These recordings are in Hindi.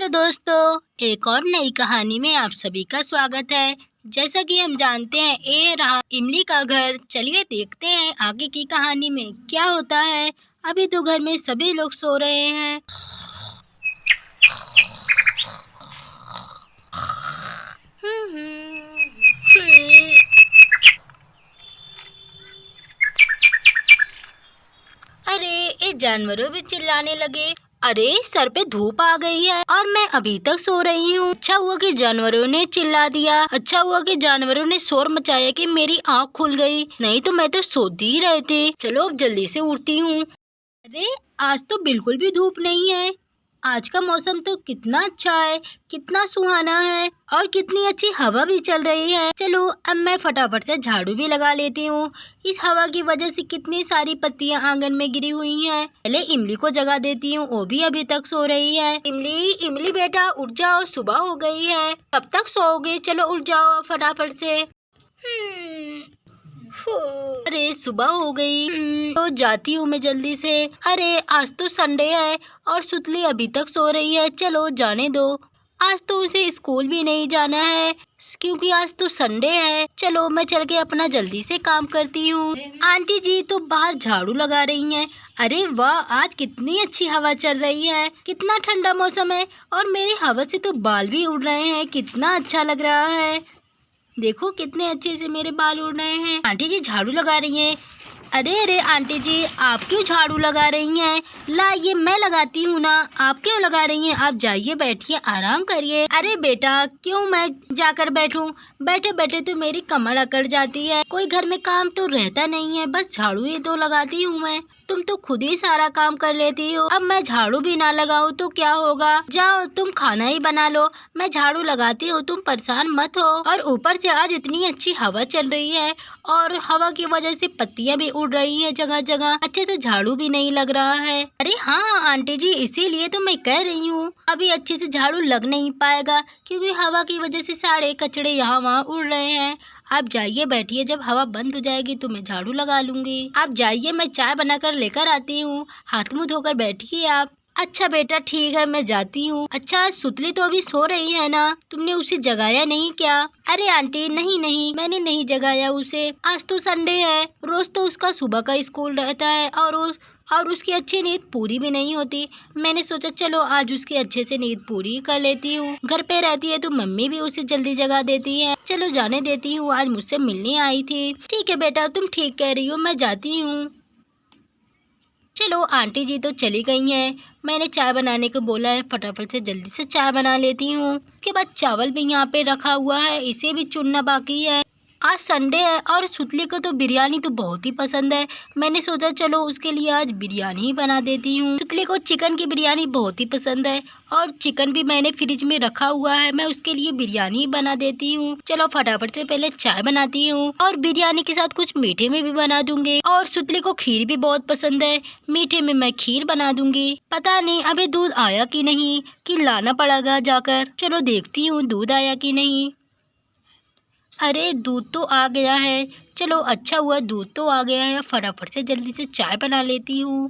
हेलो दोस्तों, एक और नई कहानी में आप सभी का स्वागत है। जैसा कि हम जानते हैं, ये रहा इमली का घर। चलिए देखते हैं आगे की कहानी में क्या होता है। अभी तो घर में सभी लोग सो रहे हैं। अरे, ये जानवरों भी चिल्लाने लगे। अरे, सर पे धूप आ गई है और मैं अभी तक सो रही हूँ। अच्छा हुआ कि जानवरों ने चिल्ला दिया। अच्छा हुआ कि जानवरों ने शोर मचाया कि मेरी आँख खुल गई, नहीं तो मैं तो सोती ही रहती। चलो अब जल्दी से उठती हूँ। अरे, आज तो बिल्कुल भी धूप नहीं है। आज का मौसम तो कितना अच्छा है, कितना सुहाना है और कितनी अच्छी हवा भी चल रही है। चलो अब मैं फटाफट से झाड़ू भी लगा लेती हूँ। इस हवा की वजह से कितनी सारी पत्तियां आंगन में गिरी हुई हैं। पहले इमली को जगा देती हूँ, वो भी अभी तक सो रही है। इमली, इमली बेटा उठ जाओ, सुबह हो गई है। कब तक सोओगे? चलो उठ जाओ फटाफट से। अरे, सुबह हो गई। तो जाती हूँ मैं जल्दी से। अरे, आज तो संडे है और सुतली अभी तक सो रही है। चलो जाने दो, आज तो उसे स्कूल भी नहीं जाना है क्योंकि आज तो संडे है। चलो मैं चल के अपना जल्दी से काम करती हूँ। आंटी जी तो बाहर झाड़ू लगा रही हैं। अरे वाह, आज कितनी अच्छी हवा चल रही है, कितना ठंडा मौसम है और मेरी हवा से तो बाल भी उड़ रहे हैं। कितना अच्छा लग रहा है, देखो कितने अच्छे से मेरे बाल उड़ रहे हैं। आंटी जी झाड़ू लगा रही हैं। अरे अरे आंटी जी, आप क्यों झाड़ू लगा रही हैं? ला, ये मैं लगाती हूँ ना, आप क्यों लगा रही हैं? आप जाइए, बैठिए, आराम करिए। अरे बेटा, क्यों मैं जाकर बैठूं? बैठे बैठे तो मेरी कमर अकड़ जाती है। कोई घर में काम तो रहता नहीं है, बस झाड़ू ही तो लगाती हूँ मैं। तुम तो खुद ही सारा काम कर लेती हो, अब मैं झाड़ू भी ना लगाऊं तो क्या होगा? जाओ तुम खाना ही बना लो, मैं झाड़ू लगाती हूँ, तुम परेशान मत हो। और ऊपर से आज इतनी अच्छी हवा चल रही है और हवा की वजह से पत्तियां भी उड़ रही है जगह जगह। अच्छे से झाड़ू भी नहीं लग रहा है। अरे हाँ हाँ आंटी जी, इसीलिए तो मैं कह रही हूँ अभी अच्छे से झाड़ू लग नहीं पाएगा क्योंकि हवा की वजह से सारे कचड़े यहाँ वहाँ उड़ रहे हैं। आप जाइए, बैठिए, जब हवा बंद हो जाएगी तो मैं झाड़ू लगा लूंगी। आप जाइए, मैं चाय बनाकर लेकर आती हूँ। हाथ मुँह धोकर बैठिए आप। अच्छा बेटा, ठीक है, मैं जाती हूँ। अच्छा, सुतली तो अभी सो रही है ना, तुमने उसे जगाया नहीं क्या? अरे आंटी, नहीं नहीं, मैंने नहीं जगाया उसे। आज तो संडे है, रोज तो उसका सुबह का स्कूल रहता है और उसकी अच्छी नींद पूरी भी नहीं होती। मैंने सोचा चलो आज उसकी अच्छे से नींद पूरी कर लेती हूँ। घर पे रहती है तो मम्मी भी उसे जल्दी जगा देती है। चलो जाने देती हूँ, आज मुझसे मिलने आई थी। ठीक है बेटा, तुम ठीक कह रही हो, मैं जाती हूँ। चलो आंटी जी तो चली गई हैं। मैंने चाय बनाने को बोला है, फटाफट से जल्दी से चाय बना लेती हूँ। के बाद चावल भी यहाँ पे रखा हुआ है, इसे भी चुनना बाकी है। आज संडे है और सुतली को तो बिरयानी तो बहुत ही पसंद है। मैंने सोचा चलो उसके लिए आज बिरयानी ही बना देती हूँ। सुतली को चिकन की बिरयानी बहुत ही पसंद है और चिकन भी मैंने फ्रिज में रखा हुआ है, मैं उसके लिए बिरयानी ही बना देती हूँ। चलो फटाफट से पहले चाय बनाती हूँ और बिरयानी के साथ कुछ मीठे में भी बना दूंगी। और सुतली को खीर भी बहुत पसंद है, मीठे में मैं खीर बना दूंगी। पता नहीं अभी दूध आया कि नहीं, कि लाना पड़ेगा जाकर। चलो देखती हूँ दूध आया कि नहीं। अरे दूध तो आ गया है। चलो अच्छा हुआ, दूध तो आ गया है। फटाफट से जल्दी से चाय बना लेती हूँ।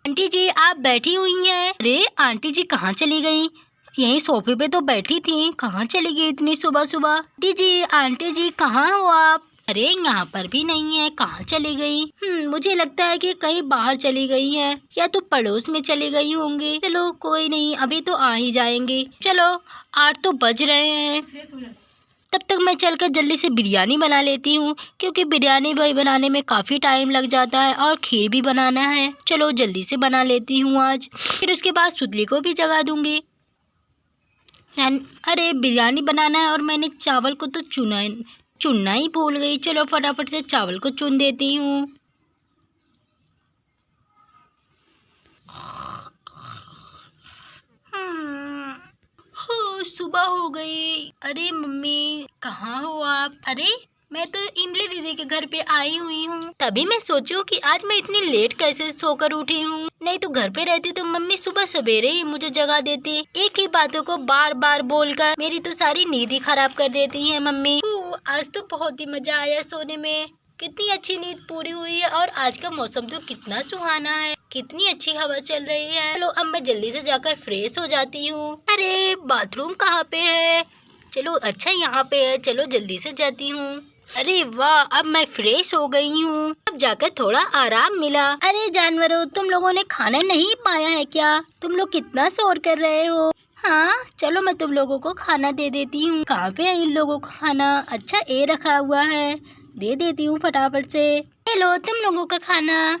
आंटी जी आप बैठी हुई हैं? अरे आंटी जी कहाँ चली गई? यहीं सोफे पे तो बैठी थी, कहाँ चली गई इतनी सुबह सुबह? आंटी जी कहाँ हो आप? अरे यहाँ पर भी नहीं है, कहाँ चली गई? मुझे लगता है कि कहीं बाहर चली गई है या तो पड़ोस में चली गई होंगी। चलो कोई नहीं, अभी तो आ ही जाएंगी। चलो 8 तो बज रहे हैं, तब तक मैं चलकर जल्दी से बिरयानी बना लेती हूँ क्योंकि बिरयानी भाई बनाने में काफ़ी टाइम लग जाता है और खीर भी बनाना है। चलो जल्दी से बना लेती हूँ आज, फिर उसके बाद सुतली को भी जगा दूँगी। अरे बिरयानी बनाना है और मैंने चावल को तो चुनना ही भूल गई। चलो फटाफट से चावल को चुन देती हूँ। सुबह हो गई। अरे मम्मी कहाँ हो आप? अरे मैं तो इमली दीदी के घर पे आई हुई हूँ, तभी मैं सोचूं कि आज मैं इतनी लेट कैसे सोकर उठी हूँ। नहीं तो घर पे रहती तो मम्मी सुबह सवेरे ही मुझे जगा देती। एक ही बातों को बार बार बोलकर मेरी तो सारी नींद ही खराब कर देती है मम्मी। आज तो बहुत ही मजा आया सोने में, कितनी अच्छी नींद पूरी हुई है और आज का मौसम तो कितना सुहाना है, कितनी अच्छी हवा चल रही है। चलो अब मैं जल्दी से जाकर फ्रेश हो जाती हूँ। अरे बाथरूम कहाँ पे है? चलो अच्छा यहाँ पे है, चलो जल्दी से जाती हूँ। अरे वाह, अब मैं फ्रेश हो गई हूँ। अब जाकर थोड़ा आराम मिला। अरे जानवरों, तुम लोगों ने खाना नहीं पाया है क्या? तुम लोग कितना शोर कर रहे हो? हाँ चलो मैं तुम लोगों को खाना दे देती हूँ। कहाँ पे है इन लोगों को खाना? अच्छा ये रखा हुआ है, दे देती हूँ फटाफट से। हेलो तुम लोगों का खाना।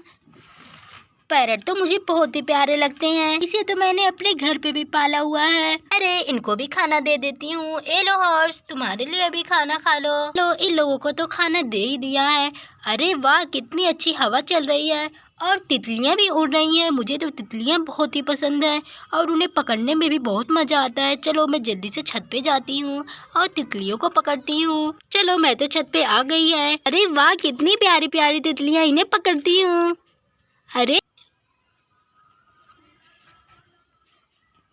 पैरट तो मुझे बहुत ही प्यारे लगते हैं, इसे तो मैंने अपने घर पे भी पाला हुआ है। अरे इनको भी खाना दे देती हूँ। ए लो हॉर्स, तुम्हारे लिए भी खाना खा लो। लो इन लोगों को तो खाना दे ही दिया है। अरे वाह, कितनी अच्छी हवा चल रही है और तितलियां भी उड़ रही हैं। मुझे तो तितलियां बहुत ही पसंद है और उन्हें पकड़ने में भी बहुत मजा आता है। चलो मैं जल्दी से छत पे जाती हूँ और तितलियों को पकड़ती हूँ। चलो मैं तो छत पे आ गई है। अरे वाह, कितनी प्यारी प्यारी तितलियां, इन्हें पकड़ती हूँ। अरे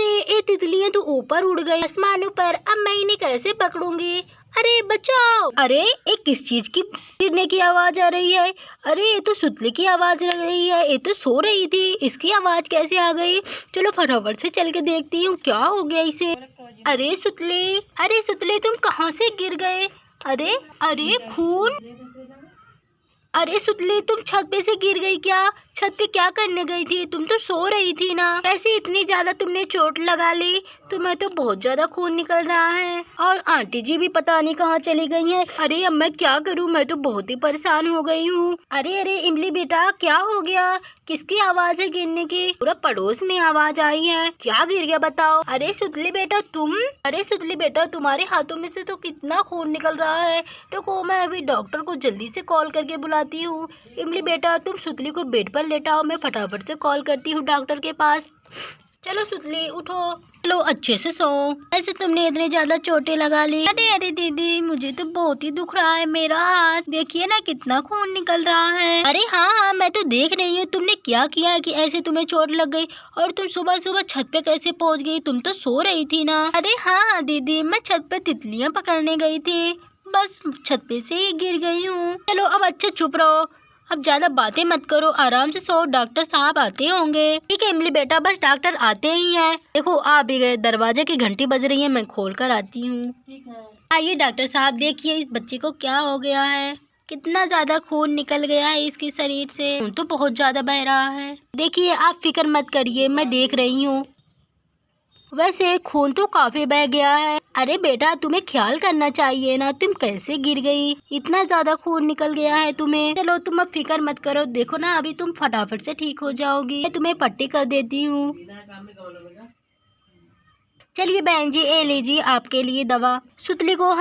ये तितलियां तो ऊपर उड़ गई आसमानों पर। अब मैं इन्हें कैसे पकड़ूंगी? अरे बचाओ! अरे ये किस चीज की गिरने की आवाज आ रही है? अरे ये तो सुतली की आवाज लग रही है, ये तो सो रही थी, इसकी आवाज कैसे आ गई? चलो फटाफट से चल के देखती हूँ क्या हो गया इसे। अरे सुतली तुम कहाँ से गिर गए? अरे अरे खून! अरे सुतली तुम छत पे से गिर गई क्या? छत पे क्या करने गई थी? तुम तो सो रही थी ना। कैसे इतनी ज्यादा तुमने चोट लगा ली? तुम्हें तो बहुत ज्यादा खून निकल रहा है और आंटी जी भी पता नहीं कहाँ चली गई हैं। अरे अब मैं क्या करूँ, मैं तो बहुत ही परेशान हो गई हूँ। अरे इमली बेटा क्या हो गया? किसकी आवाज है गिरने की? पूरा पड़ोस में आवाज आई है। क्या गिर गया बताओ? अरे सुतली बेटा तुम? अरे सुतली बेटा तुम्हारे हाथों में से तो कितना खून निकल रहा है। रुको मैं अभी डॉक्टर को जल्दी से कॉल करके बुलाती हूँ। इमली बेटा तुम सुतली को बेड पर लेटाओ, मैं फटाफट से कॉल करती हूँ डॉक्टर के पास। चलो सुतली उठो, चलो अच्छे से सो। ऐसे तुमने इतनी ज्यादा चोटें लगा ली। अरे दीदी मुझे तो बहुत ही दुख रहा है, मेरा हाथ देखिए ना कितना खून निकल रहा है। अरे हाँ मैं तो देख रही हूँ तुमने क्या किया कि ऐसे तुम्हें चोट लग गई और तुम सुबह सुबह छत पे कैसे पहुँच गई? तुम तो सो रही थी ना। अरे हाँ दीदी, मैं छत पे तितलियाँ पकड़ने गई थी, बस छत पे से ही गिर गई हूँ। चलो अब अच्छा चुप रहो, अब ज्यादा बातें मत करो, आराम से सो, डॉक्टर साहब आते होंगे। ठीक है इमली बेटा, बस डॉक्टर आते ही हैं। देखो आ भी गए, दरवाजे की घंटी बज रही है, मैं खोल कर आती हूँ। आइए डॉक्टर साहब, देखिए इस बच्चे को क्या हो गया है, कितना ज्यादा खून निकल गया है इसके शरीर से, खून तो बहुत ज्यादा बह रहा है। देखिए आप फिक्र मत करिए, मैं देख रही हूँ। वैसे खून तो काफी बह गया है। अरे बेटा तुम्हें ख्याल करना चाहिए ना, तुम कैसे गिर गई, इतना ज्यादा खून निकल गया है तुम्हें। चलो तुम अब फिक्र मत करो, देखो ना अभी तुम फटाफट से ठीक हो जाओगी। मैं तुम्हें पट्टी कर देती हूँ। चलिए बहन जी ये लीजिए आपके लिए दवा। सुतली को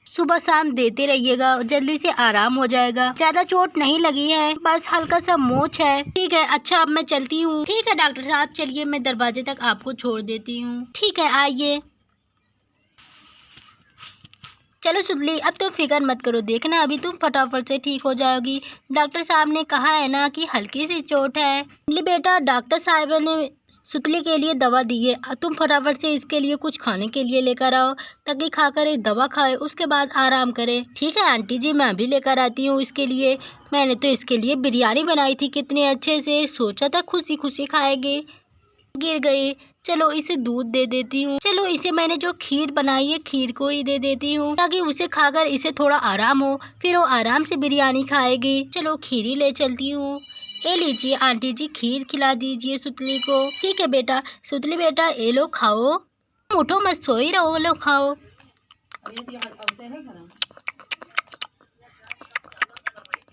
सुबह शाम देते रहिएगा, जल्दी से आराम हो जाएगा। ज्यादा चोट नहीं लगी है, बस हल्का सा मोच है। ठीक है अच्छा अब मैं चलती हूँ। ठीक है डॉक्टर साहब चलिए, मैं दरवाजे तक आपको छोड़ देती हूँ। ठीक है आइए। चलो सुतली अब तुम फिक्र मत करो, देखना अभी तुम फटाफट से ठीक हो जाओगी। डॉक्टर साहब ने कहा है ना कि हल्की सी चोट है। इमली बेटा डॉक्टर साहब ने सुतली के लिए दवा दी है, तुम फटाफट से इसके लिए कुछ खाने के लिए लेकर आओ ताकि खाकर ये दवा खाए, उसके बाद आराम करे। ठीक है आंटी जी मैं अभी लेकर आती हूँ इसके लिए। मैंने तो इसके लिए बिरयानी बनाई थी कितने अच्छे से, सोचा था खुशी खुशी खाएगी, गिर गई। चलो इसे दूध दे देती हूँ। चलो इसे मैंने जो खीर बनाई है खीर को ही दे देती हूँ ताकि उसे खाकर इसे थोड़ा आराम हो, फिर वो आराम से बिरयानी खाएगी। चलो खीर ही ले चलती हूँ। ये लीजिए आंटी जी खीर खिला दीजिए सुतली को। ठीक है बेटा। सुतली बेटा ये लो खाओ, उठो मत सो ही रहो, लो खाओ।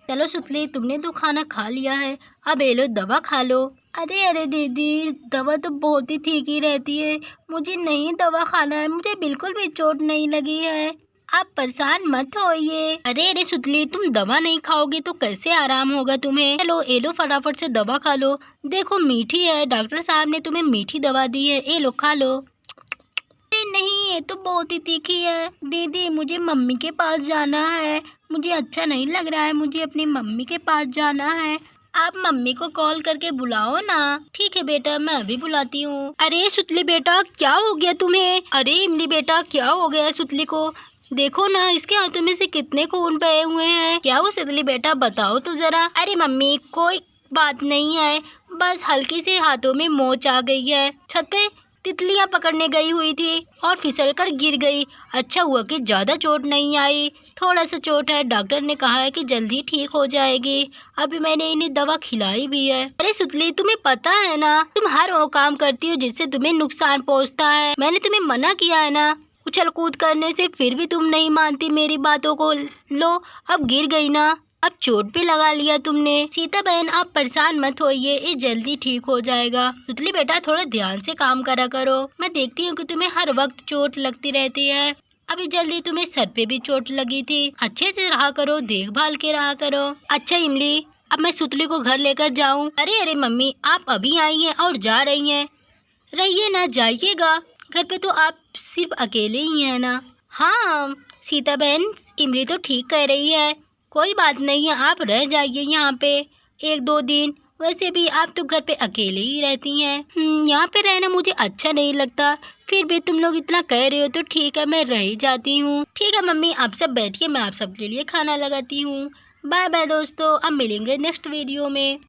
चलो सुतली तुमने तो खाना खा लिया है, अब ये लो दवा खा लो। अरे दीदी दवा तो बहुत ही ठीक ही रहती है, मुझे नहीं दवा खाना है, मुझे बिल्कुल भी चोट नहीं लगी है, आप परेशान मत होइए। अरे सुतली तुम दवा नहीं खाओगे तो कैसे आराम होगा तुम्हें? चलो ये लो फटाफट से दवा खा लो, देखो मीठी है, डॉक्टर साहब ने तुम्हें मीठी दवा दी है, ये लो खा लो। अरे नहीं ये तो बहुत ही तीखी है। दीदी मुझे मम्मी के पास जाना है, मुझे अच्छा नहीं लग रहा है, मुझे अपनी मम्मी के पास जाना है, आप मम्मी को कॉल करके बुलाओ ना। ठीक है बेटा मैं अभी बुलाती हूँ। अरे सुतली बेटा क्या हो गया तुम्हें? अरे इमली बेटा क्या हो गया सुतली को? देखो ना, इसके हाथों में से कितने खून बहे हुए हैं। क्या वो तितली बेटा, बताओ तो जरा। अरे मम्मी, कोई बात नहीं है, बस हल्की से हाथों में मोच आ गई है। छत पे तितलियां पकड़ने गई हुई थी और फिसलकर गिर गई। अच्छा हुआ कि ज़्यादा चोट नहीं आई, थोड़ा सा चोट है। डॉक्टर ने कहा है कि जल्दी ठीक हो जाएगी। अभी मैंने इन्हें दवा खिलाई भी है। अरे सुतली, तुम्हें पता है ना, तुम हर वो काम करती हो जिससे तुम्हें नुकसान पहुंचता है। मैंने तुम्हें मना किया है ना उछल कूद करने से, फिर भी तुम नहीं मानती मेरी बातों को। लो, अब गिर गई ना, अब चोट भी लगा लिया तुमने। सीता बहन, आप परेशान मत होइए, ये जल्दी ठीक हो जाएगा। तुतली बेटा, थोड़ा ध्यान से काम करा करो। मैं देखती हूँ कि तुम्हें हर वक्त चोट लगती रहती है। अभी जल्दी तुम्हें सर पे भी चोट लगी थी। अच्छे से रहा करो, देखभाल के रहा करो। अच्छा इमली, अब मैं सुतली को घर लेकर जाऊँ? अरे अरे मम्मी, आप अभी आई हैं और जा रही हैं? रहिए ना, जाइएगा। घर पे तो आप सिर्फ अकेले ही हैं ना। हाँ सीता बहन, इमली तो ठीक कह रही है। कोई बात नहीं है, आप रह जाइए यहाँ पे 1-2 दिन। वैसे भी आप तो घर पे अकेले ही रहती हैं। यहाँ पे रहना मुझे अच्छा नहीं लगता। फिर भी तुम लोग इतना कह रहे हो तो ठीक है, मैं रह ही जाती हूँ। ठीक है मम्मी, आप सब बैठिए, मैं आप सबके लिए खाना लगाती हूँ। बाय बाय दोस्तों, अब मिलेंगे नेक्स्ट वीडियो में।